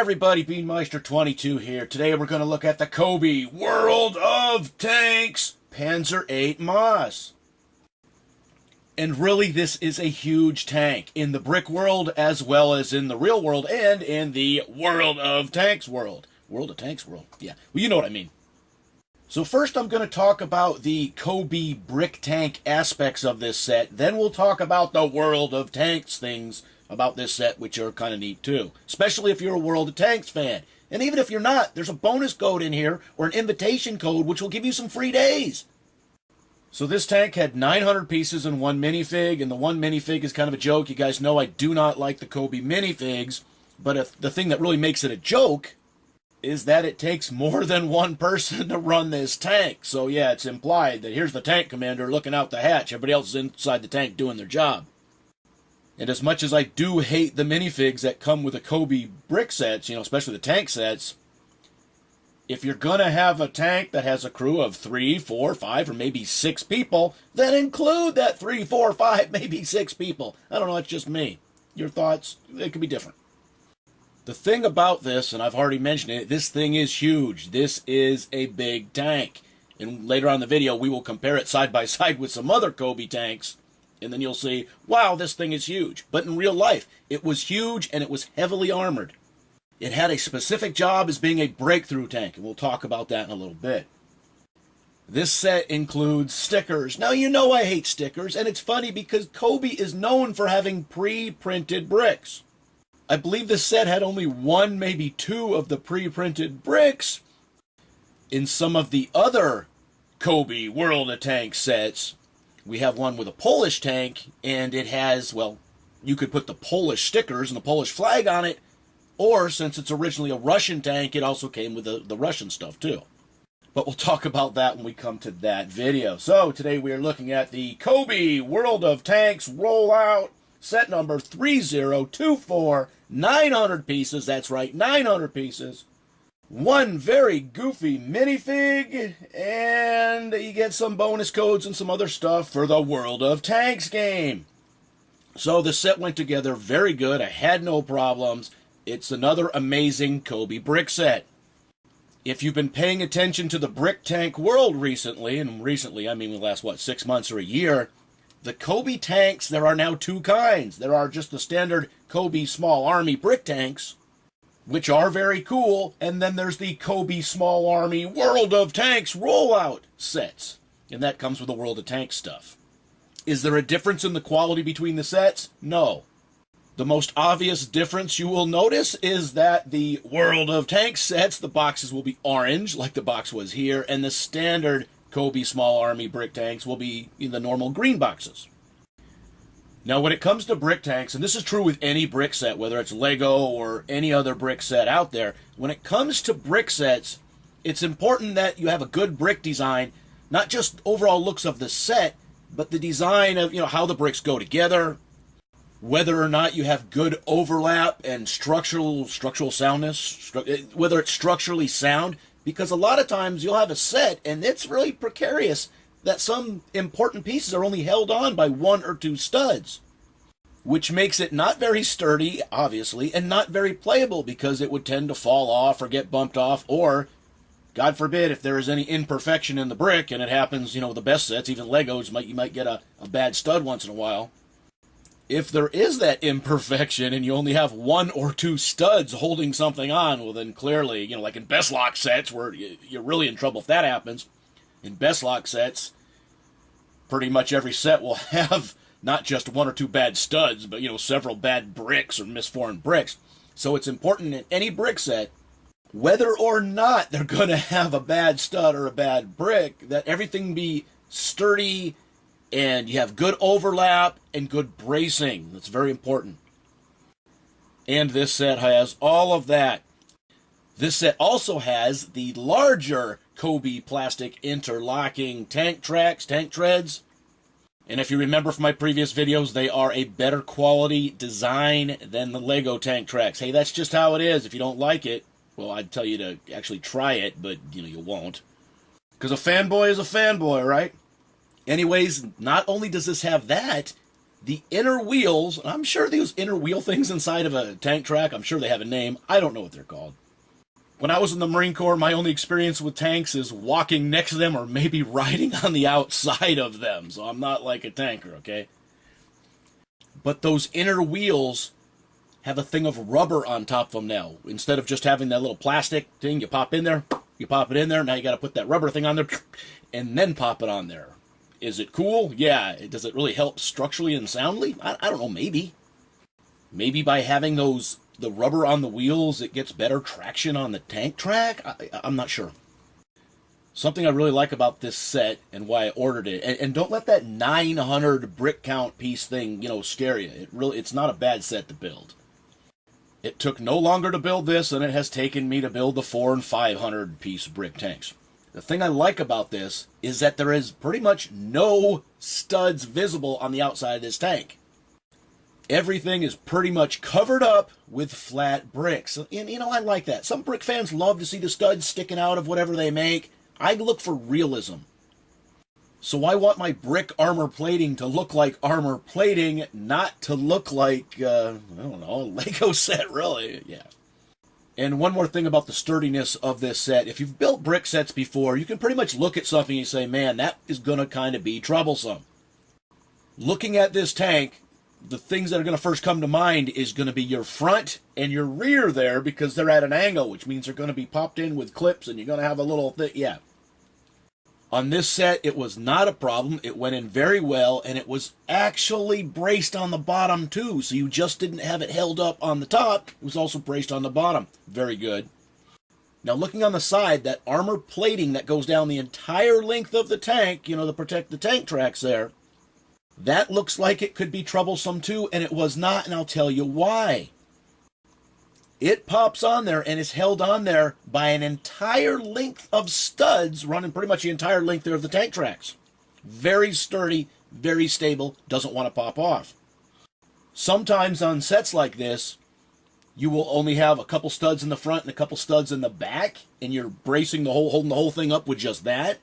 everybody, Beanmeister22 here. Today we're going to look at the Cobi World of Tanks Panzer VIII Maus. And really, this is a huge tank in the brick world as well as in the real world and in the World of Tanks world. World of Tanks world? Yeah, well, you know what I mean. So first I'm going to talk about the Cobi brick tank aspects of this set. Then we'll talk about the World of Tanks things about this set, which are kind of neat too, especially if you're a World of Tanks fan. And even if you're not, there's a bonus code in here, or an invitation code, which will give you some free days. So this tank had 900 pieces in one minifig, and the one minifig is kind of a joke. You guys know I do not like the Cobi minifigs, but if the thing that really makes it a joke is that it takes more than one person to run this tank. So yeah, it's implied that here's the tank commander looking out the hatch, everybody else is inside the tank doing their job. And as much as I do hate the minifigs that come with the Cobi brick sets, especially the tank sets, if you're going to have a tank that has a crew of 3, 4, 5, or maybe 6 people, then include that 3, 4, 5, maybe 6 people. I don't know, it's just me. Your thoughts, they could be different. The thing about this, and I've already mentioned it, this thing is huge. This is a big tank. And later on in the video, we will compare it side by side with some other Cobi tanks. And then you'll see, wow, this thing is huge. But in real life, it was huge and it was heavily armored. It had a specific job as being a breakthrough tank, and we'll talk about that in a little bit. This set includes stickers. Now, you know I hate stickers, and it's funny because Cobi is known for having pre-printed bricks. I believe this set had only 1, maybe 2 of the pre-printed bricks. In some of the other Cobi World of Tanks sets, we have one with a Polish tank, and it has, well, you could put the Polish stickers and the Polish flag on it, or since it's originally a Russian tank, it also came with the Russian stuff too. But we'll talk about that when we come to that video. So today we are looking at the Cobi World of Tanks Rollout set number 3024, 900 pieces, that's right, 900 pieces. One very goofy minifig, and you get some bonus codes and some other stuff for the World of Tanks game. So the set went together very good. I had no problems. It's another amazing Cobi brick set. If you've been paying attention to the brick tank world recently, and recently I mean the last, 6 months or a year, the Cobi tanks, there are now 2 kinds. There are just the standard Cobi small army brick tanks, which are very cool, and then there's the Cobi Small Army World of Tanks rollout sets, and that comes with the World of Tanks stuff. Is there a difference in the quality between the sets? No. The most obvious difference you will notice is that the World of Tanks sets, the boxes will be orange, like the box was here, and the standard Cobi Small Army brick tanks will be in the normal green boxes. Now, when it comes to brick tanks, and this is true with any brick set, whether it's Lego or any other brick set out there, when it comes to brick sets, it's important that you have a good brick design, not just overall looks of the set, but the design of, how the bricks go together, whether or not you have good overlap and structural soundness, whether it's structurally sound, because a lot of times you'll have a set, and it's really precarious that some important pieces are only held on by 1 or 2 studs, which makes it not very sturdy, obviously, and not very playable because it would tend to fall off or get bumped off, or, God forbid, if there is any imperfection in the brick, and it happens, the best sets, even Legos, you might get a bad stud once in a while. If there is that imperfection and you only have 1 or 2 studs holding something on, well then clearly, like in best lock sets where you're really in trouble if that happens. In best lock sets, pretty much every set will have not just 1 or 2 bad studs, but, several bad bricks or misformed bricks. So it's important in any brick set, whether or not they're going to have a bad stud or a bad brick, that everything be sturdy and you have good overlap and good bracing. That's very important. And this set has all of that. This set also has the larger Cobi plastic interlocking tank tracks, tank treads. And if you remember from my previous videos, they are a better quality design than the Lego tank tracks. Hey, that's just how it is. If you don't like it, well, I'd tell you to actually try it, but, you won't. Because a fanboy is a fanboy, right? Anyways, not only does this have that, the inner wheels, I'm sure those inner wheel things inside of a tank track, I'm sure they have a name. I don't know what they're called. When I was in the Marine Corps, my only experience with tanks is walking next to them or maybe riding on the outside of them. So I'm not like a tanker, okay? But those inner wheels have a thing of rubber on top of them now. Instead of just having that little plastic thing, you pop in there, you pop it in there, now you got to put that rubber thing on there, and then pop it on there. Is it cool? Yeah. Does it really help structurally and soundly? I don't know, maybe. Maybe by having the rubber on the wheels, it gets better traction on the tank track? I'm not sure. Something I really like about this set and why I ordered it, and don't let that 900 brick count piece thing, scare you. It's not a bad set to build. It took no longer to build this than it has taken me to build the 400 and 500 piece brick tanks. The thing I like about this is that there is pretty much no studs visible on the outside of this tank. Everything is pretty much covered up with flat bricks. And, I like that. Some brick fans love to see the studs sticking out of whatever they make. I look for realism. So I want my brick armor plating to look like armor plating, not to look like, a Lego set, really. Yeah. And one more thing about the sturdiness of this set. If you've built brick sets before, you can pretty much look at something and say, man, that is going to kind of be troublesome. Looking at this tank, the things that are going to first come to mind is going to be your front and your rear there, because they're at an angle, which means they're going to be popped in with clips, and you're going to have a little thing. Yeah. On this set, it was not a problem. It went in very well, and it was actually braced on the bottom, too. So you just didn't have it held up on the top. It was also braced on the bottom. Very good. Now, looking on the side, that armor plating that goes down the entire length of the tank, to protect the tank tracks there, that looks like it could be troublesome, too, and it was not, and I'll tell you why. It pops on there and is held on there by an entire length of studs running pretty much the entire length there of the tank tracks. Very sturdy, very stable, doesn't want to pop off. Sometimes on sets like this, you will only have a couple studs in the front and a couple studs in the back, and you're holding the whole thing up with just that.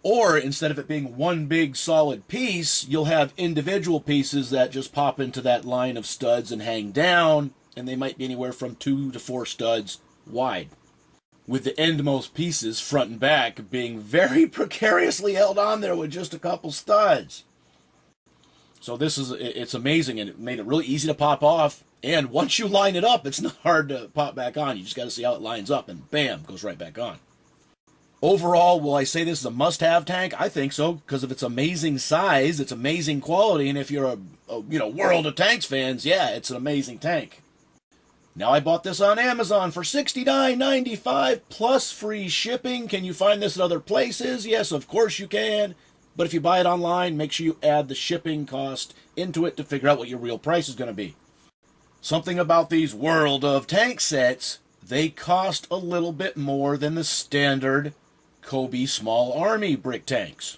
Or instead of it being one big solid piece, you'll have individual pieces that just pop into that line of studs and hang down, and they might be anywhere from 2 to 4 studs wide, with the endmost pieces, front and back, being very precariously held on there with just a couple studs. So it's amazing, and it made it really easy to pop off, and once you line it up, it's not hard to pop back on. You just got to see how it lines up, and bam, goes right back on. Overall, will I say this is a must-have tank? I think so, because of its amazing size, its amazing quality, and if you're a World of Tanks fans, yeah, it's an amazing tank. Now, I bought this on Amazon for $69.95 plus free shipping. Can you find this at other places? Yes, of course you can. But if you buy it online, make sure you add the shipping cost into it to figure out what your real price is going to be. Something about these World of Tanks sets, they cost a little bit more than the standard Cobi small army brick tanks.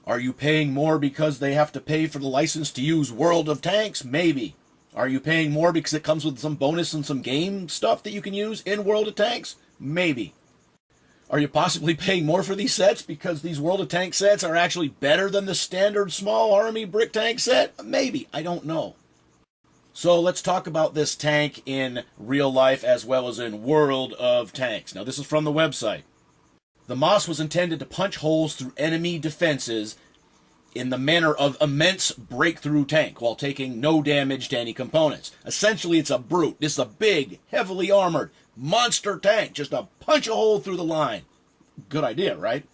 Are you paying more because they have to pay for the license to use World of Tanks? Maybe. Are you paying more because it comes with some bonus and some game stuff that you can use in World of Tanks? Maybe. Are you possibly paying more for these sets because these World of Tanks sets are actually better than the standard small army brick tank set? Maybe. I don't know. So let's talk about this tank in real life as well as in World of Tanks. Now, this is from the website. The Maus was intended to punch holes through enemy defenses in the manner of immense breakthrough tank while taking no damage to any components. Essentially, it's a brute. This is a big, heavily armored monster tank, just to punch a hole through the line. Good idea, right?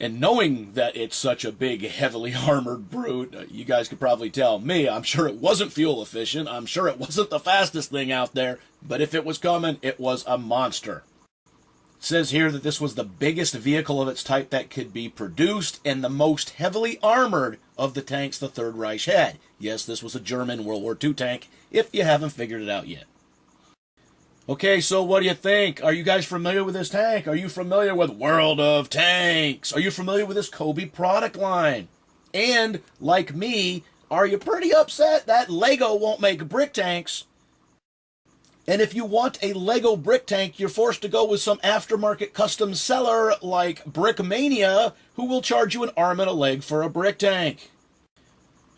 And knowing that it's such a big, heavily armored brute, you guys could probably tell me, I'm sure it wasn't fuel efficient, I'm sure it wasn't the fastest thing out there, but if it was coming, it was a monster. It says here that this was the biggest vehicle of its type that could be produced and the most heavily armored of the tanks the Third Reich had. Yes, this was a German World War II tank, if you haven't figured it out yet. Okay, so what do you think? Are you guys familiar with this tank? Are you familiar with World of Tanks? Are you familiar with this Cobi product line? And, like me, are you pretty upset that Lego won't make brick tanks? And if you want a Lego brick tank, you're forced to go with some aftermarket custom seller like Brickmania, who will charge you an arm and a leg for a brick tank.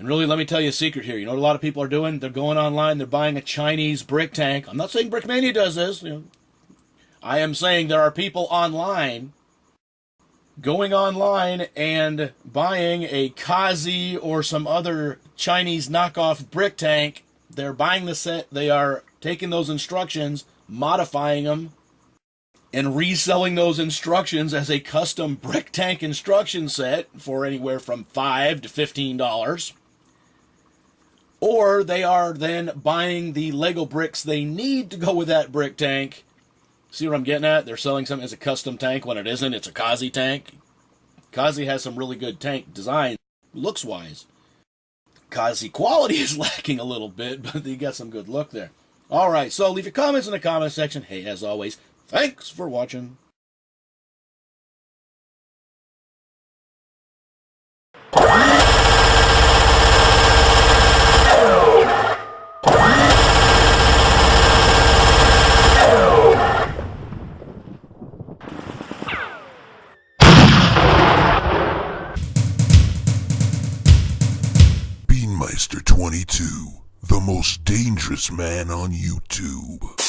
And really, let me tell you a secret here. You know what a lot of people are doing? They're going online, they're buying a Chinese brick tank. I'm not saying Brickmania does this. I am saying there are people online going online and buying a Kazi or some other Chinese knockoff brick tank. They're buying the set, they are taking those instructions, modifying them, and reselling those instructions as a custom brick tank instruction set for anywhere from $5 to $15. Or they are then buying the Lego bricks they need to go with that brick tank. See what I'm getting at? They're selling something as a custom tank when it isn't. It's a Kazi tank. Kazi has some really good tank design, looks-wise. Kazi quality is lacking a little bit, but you got some good look there. All right, so leave your comments in the comment section. Hey, as always, thanks for watching. Beanmeister 22, the most dangerous man on YouTube.